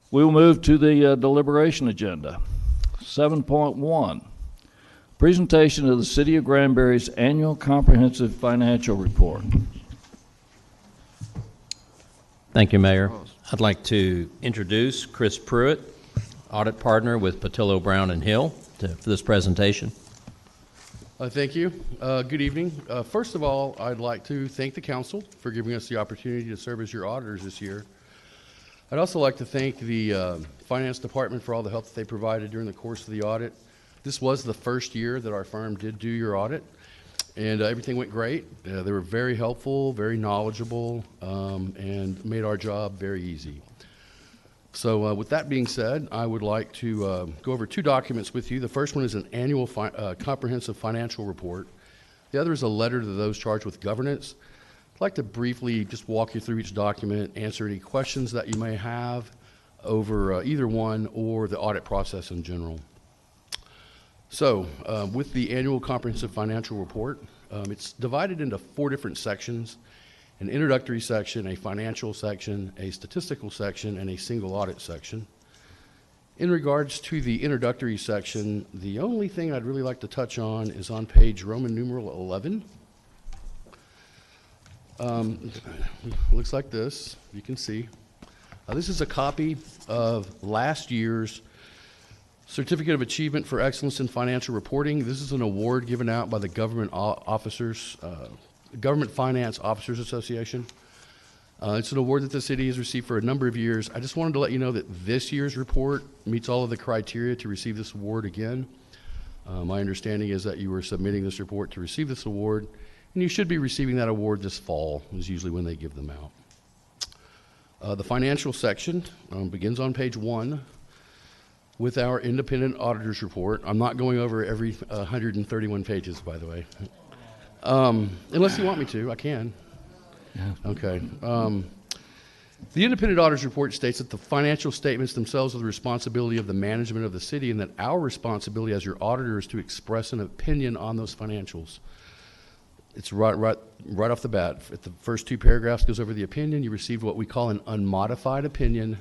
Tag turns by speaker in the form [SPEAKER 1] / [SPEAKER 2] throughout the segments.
[SPEAKER 1] We will move to the deliberation agenda. 7.1, presentation of the City of Granbury's annual comprehensive financial report.
[SPEAKER 2] Thank you, Mayor. I'd like to introduce Chris Pruitt, audit partner with Patillo Brown and Hill, for this presentation.
[SPEAKER 3] Thank you. Good evening. First of all, I'd like to thank the council for giving us the opportunity to serve as your auditors this year. I'd also like to thank the finance department for all the help that they provided during the course of the audit. This was the first year that our firm did do your audit, and everything went great. They were very helpful, very knowledgeable, and made our job very easy. So with that being said, I would like to go over two documents with you. The first one is an annual comprehensive financial report. The other is a letter to those charged with governance. I'd like to briefly just walk you through each document, answer any questions that you may have over either one or the audit process in general. So with the annual comprehensive financial report, it's divided into 4 different sections: an introductory section, a financial section, a statistical section, and a single audit section. In regards to the introductory section, the only thing I'd really like to touch on is on page Roman numeral 11. Looks like this, you can see. This is a copy of last year's Certificate of Achievement for Excellence in Financial Reporting. This is an award given out by the Government Finance Officers Association. It's an award that the city has received for a number of years. I just wanted to let you know that this year's report meets all of the criteria to receive this award again. My understanding is that you were submitting this report to receive this award, and you should be receiving that award this fall, is usually when they give them out. The financial section begins on page 1 with our independent auditor's report. I'm not going over every 131 pages, by the way. Unless you want me to, I can.
[SPEAKER 1] Yeah.
[SPEAKER 3] Okay. The independent auditor's report states that the financial statements themselves are the responsibility of the management of the city, and that our responsibility as your auditor is to express an opinion on those financials. It's right off the bat. At the first 2 paragraphs goes over the opinion. You received what we call an unmodified opinion.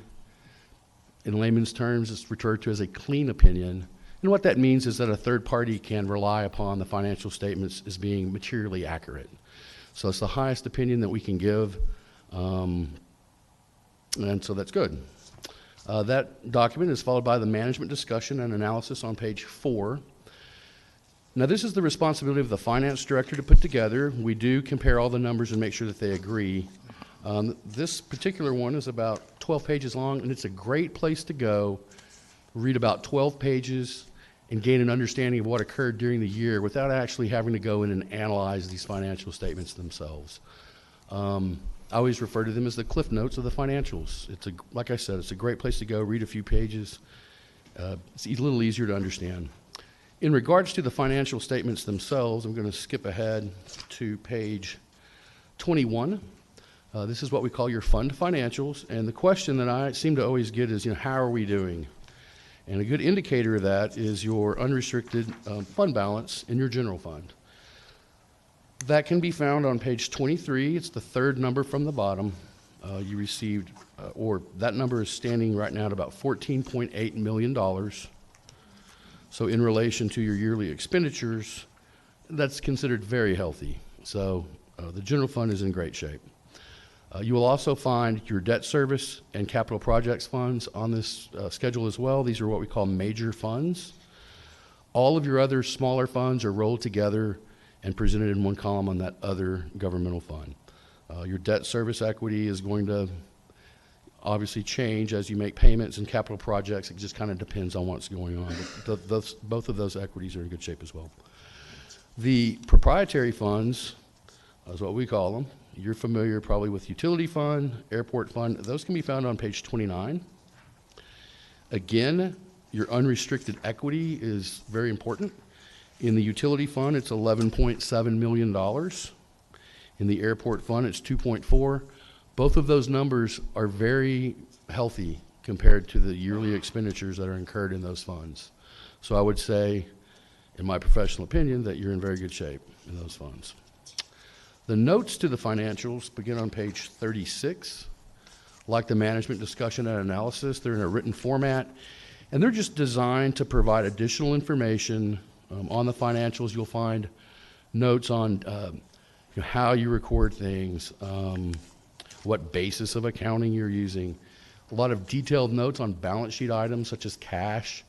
[SPEAKER 3] In layman's terms, it's referred to as a clean opinion. And what that means is that a third party can rely upon the financial statements as being materially accurate. So it's the highest opinion that we can give, and so that's good. That document is followed by the management discussion and analysis on page 4. Now, this is the responsibility of the finance director to put together. We do compare all the numbers and make sure that they agree. This particular one is about 12 pages long, and it's a great place to go, read about 12 pages, and gain an understanding of what occurred during the year without actually having to go in and analyze these financial statements themselves. I always refer to them as the cliff notes of the financials. Like I said, it's a great place to go, read a few pages. It's a little easier to understand. In regards to the financial statements themselves, I'm going to skip ahead to page 21. This is what we call your fund financials, and the question that I seem to always get is, how are we doing? And a good indicator of that is your unrestricted fund balance in your general fund. That can be found on page 23. It's the 3rd number from the bottom. You received, or that number is standing right now at about $14.8 million. So in relation to your yearly expenditures, that's considered very healthy. So the general fund is in great shape. You will also find your debt service and capital projects funds on this schedule as well. These are what we call major funds. All of your other smaller funds are rolled together and presented in one column on that other governmental fund. Your debt service equity is going to obviously change as you make payments and capital projects. It just kind of depends on what's going on. But both of those equities are in good shape as well. The proprietary funds is what we call them. You're familiar probably with utility fund, airport fund. Those can be found on page 29. Again, your unrestricted equity is very important. In the utility fund, it's $11.7 million. In the airport fund, it's 2.4. Both of those numbers are very healthy compared to the yearly expenditures that are incurred in those funds. So I would say, in my professional opinion, that you're in very good shape in those funds. The notes to the financials begin on page 36. like the management discussion and analysis. They're in a written format, and they're just designed to provide additional information on the financials. You'll find notes on how you record things, what basis of accounting you're using, a lot of detailed notes on balance sheet items such as cash,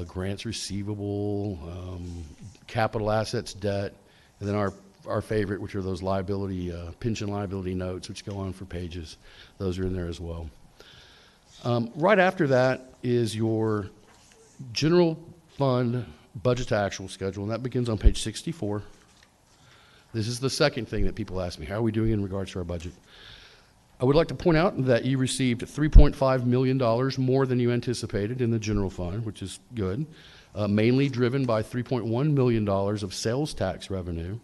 [SPEAKER 3] grants receivable, capital assets, debt, and then our favorite, which are those liability, pension liability notes, which go on for pages. Those are in there as well. Right after that is your general fund budget to actual schedule, and that begins on page 64. This is the second thing that people ask me, how are we doing in regards to our budget? I would like to point out that you received $3.5 million more than you anticipated in the general fund, which is good, mainly driven by $3.1 million of sales tax revenue.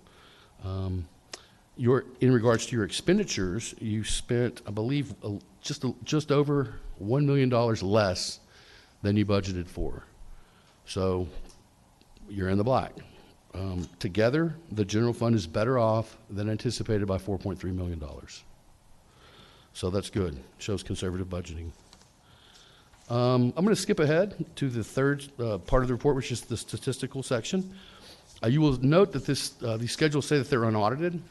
[SPEAKER 3] In regards to your expenditures, you spent, I believe, just over $1 million less than you budgeted for. So you're in the black. Together, the general fund is better off than anticipated by $4.3 million. So that's good. Shows conservative budgeting. I'm going to skip ahead to the third part of the report, which is the statistical section. You will note that these schedules say that they're unaudited.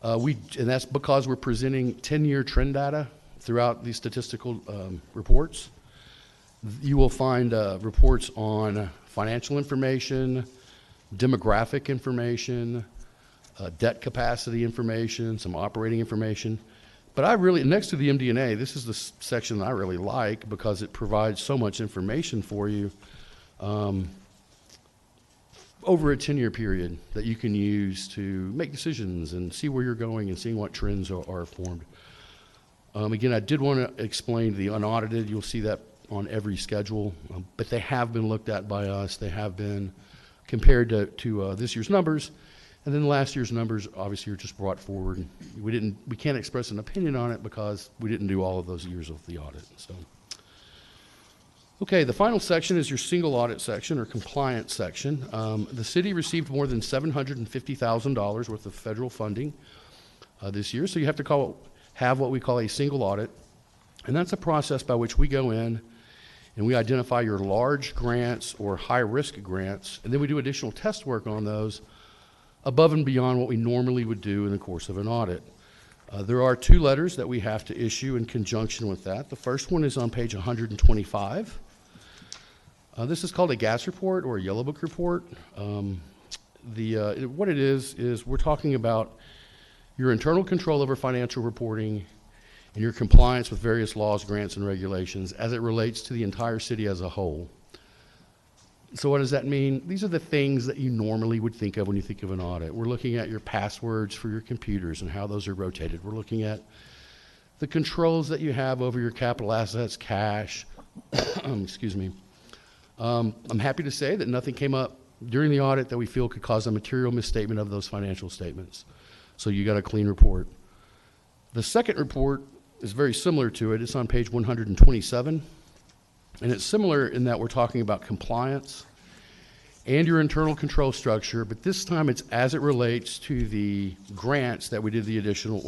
[SPEAKER 3] And that's because we're presenting 10-year trend data throughout these statistical reports. You will find reports on financial information, demographic information, debt capacity information, some operating information. But next to the MD&A, this is the section that I really like because it provides so much information for you over a 10-year period that you can use to make decisions and see where you're going and seeing what trends are formed. Again, I did want to explain the unaudited. You'll see that on every schedule, but they have been looked at by us. They have been compared to this year's numbers. And then last year's numbers obviously are just brought forward. We can't express an opinion on it because we didn't do all of those years of the audit. So, okay, the final section is your single audit section or compliance section. The city received more than $750,000 worth of federal funding this year, so you have to have what we call a single audit, and that's a process by which we go in and we identify your large grants or high-risk grants, and then we do additional test work on those above and beyond what we normally would do in the course of an audit. There are 2 letters that we have to issue in conjunction with that. The first one is on page 125. This is called a gas report or a yellow book report. What it is we're talking about your internal control over financial reporting and your compliance with various laws, grants, and regulations as it relates to the entire city as a whole. So what does that mean? These are the things that you normally would think of when you think of an audit. We're looking at your passwords for your computers and how those are rotated. We're looking at the controls that you have over your capital assets, cash. Excuse me. I'm happy to say that nothing came up during the audit that we feel could cause a material misstatement of those financial statements. So you got a clean report. The second report is very similar to it. It's on page 127. And it's similar in that we're talking about compliance and your internal control structure, but this time it's as it relates to the grants that we did the additional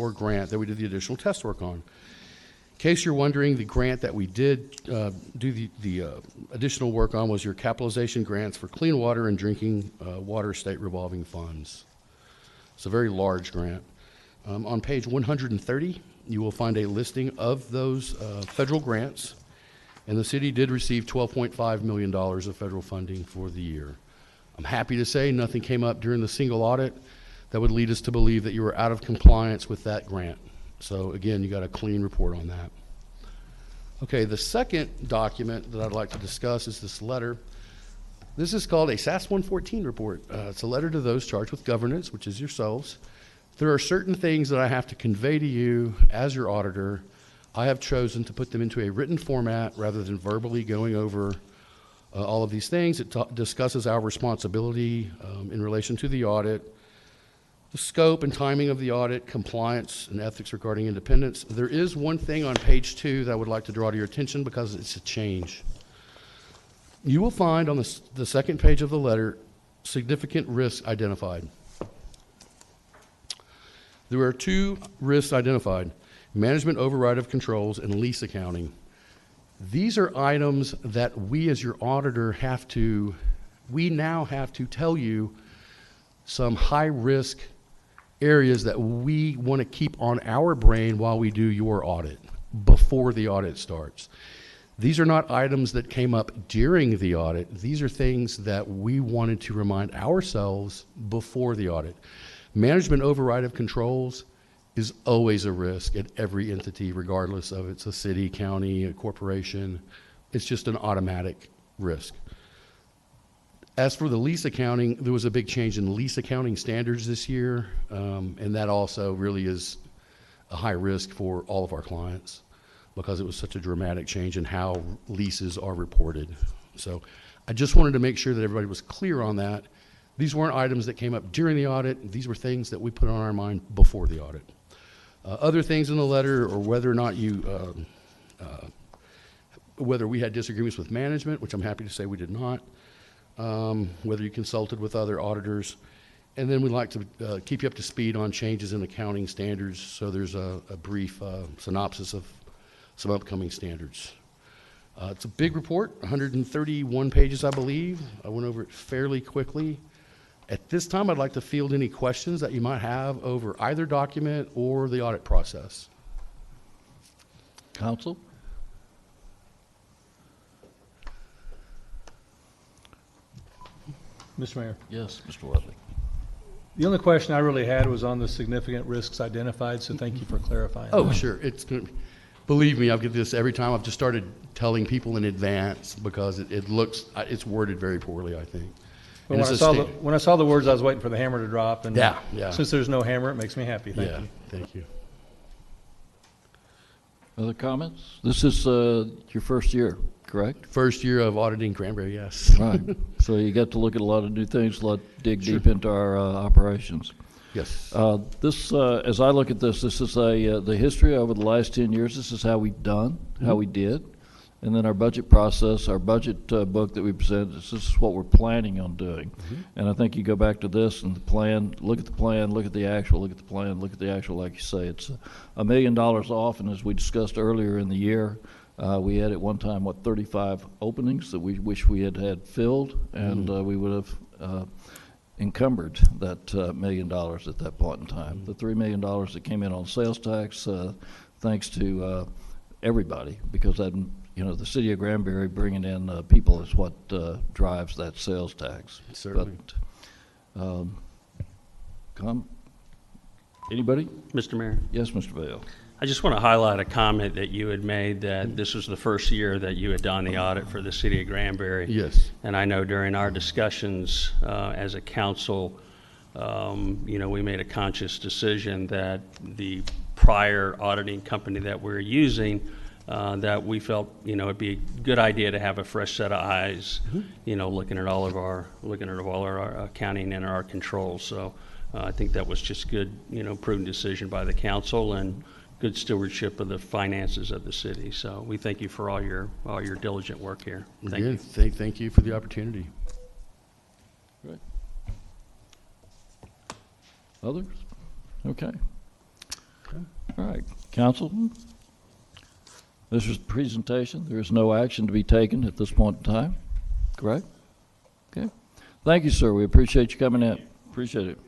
[SPEAKER 3] test work on. In case you're wondering, the grant that we did do the additional work on was your capitalization grants for clean water and drinking water state revolving funds. It's a very large grant. On page 130, you will find a listing of those federal grants. And the city did receive $12.5 million of federal funding for the year. I'm happy to say nothing came up during the single audit that would lead us to believe that you were out of compliance with that grant. So again, you got a clean report on that. Okay, the second document that I'd like to discuss is this letter. This is called a SAS 114 report. It's a letter to those charged with governance, which is yourselves. There are certain things that I have to convey to you as your auditor. I have chosen to put them into a written format rather than verbally going over all of these things. It discusses our responsibility in relation to the audit, the scope and timing of the audit, compliance and ethics regarding independence. There is one thing on page 2 that I would like to draw to your attention because it's a change. You will find on the second page of the letter significant risks identified. There are 2 risks identified. management override of controls, and lease accounting. These are items that we as your auditor we now have to tell you some high-risk areas that we want to keep on our brain while we do your audit, before the audit starts. These are not items that came up during the audit. These are things that we wanted to remind ourselves before the audit. Management override of controls is always a risk at every entity, regardless of it's a city, county, a corporation. It's just an automatic risk. As for the lease accounting, there was a big change in lease accounting standards this year, and that also really is a high risk for all of our clients because it was such a dramatic change in how leases are reported. So I just wanted to make sure that everybody was clear on that. These weren't items that came up during the audit. These were things that we put on our mind before the audit. Other things in the letter, or whether or not whether we had disagreements with management, which I'm happy to say we did not, whether you consulted with other auditors, and then we'd like to keep you up to speed on changes in accounting standards, so there's a brief synopsis of some upcoming standards. It's a big report, 131 pages, I believe. I went over it fairly quickly. At this time, I'd like to field any questions that you might have over either document or the audit process.
[SPEAKER 1] Counsel?
[SPEAKER 4] Mr. Mayor,
[SPEAKER 1] Yes, Mr. Wadley.
[SPEAKER 4] the only question I really had was on the significant risks identified, so thank you for clarifying.
[SPEAKER 3] Oh,
[SPEAKER 4] that.
[SPEAKER 3] sure. Believe me, I get this every time. I've just started telling people in advance because it's worded very poorly, I think.
[SPEAKER 4] But
[SPEAKER 3] And
[SPEAKER 4] when,
[SPEAKER 3] it's
[SPEAKER 4] when I saw the words, I was waiting for the hammer to drop, and
[SPEAKER 3] Yeah.
[SPEAKER 4] since there's no hammer, it makes me happy. Thank you.
[SPEAKER 3] Thank you.
[SPEAKER 1] Other comments? This is your first year, correct?
[SPEAKER 3] First year of auditing Granbury, yes.
[SPEAKER 1] Right. So you get to look at a lot of new things, dig deep into our operations.
[SPEAKER 3] Yes.
[SPEAKER 1] This, as I look at this is the history over the last 10 years. This is how we've done, how we did. And then our budget process, our budget book that we present, this is what we're planning on doing. And I think you go back to this and the plan, look at the plan, look at the actual, look at the plan, look at the actual, like you say. It's $1 million off, and as we discussed earlier in the year, we had at one time, 35 openings that we wish we had filled, and we would have encumbered that $1 million at that point in time. The $3 million that came in on sales tax, thanks to everybody, because that, the city of Granbury bringing in people is what drives that sales tax.
[SPEAKER 3] Certainly.
[SPEAKER 1] But, anybody?
[SPEAKER 5] Mr. Mayor,
[SPEAKER 1] Yes, Mr. Vail.
[SPEAKER 5] I just want to highlight a comment that you had made that this was the first year that you had done the audit for the city of Granbury.
[SPEAKER 3] Yes.
[SPEAKER 5] And I know during our discussions as a council, we made a conscious decision that the prior auditing company that we're using, that we felt, it'd be a good idea to have a fresh set of eyes, looking at all of our accounting and our controls. So I think that was just good, prudent decision by the council and good stewardship of the finances of the city. So we thank you for all your diligent work here. Thank you.
[SPEAKER 3] Thank you for the opportunity.
[SPEAKER 1] Great. Others? Okay. All right. Council? This is the presentation. There is no action to be taken at this point in time. Correct? Okay. Thank you, sir. We appreciate you coming in. Appreciate it.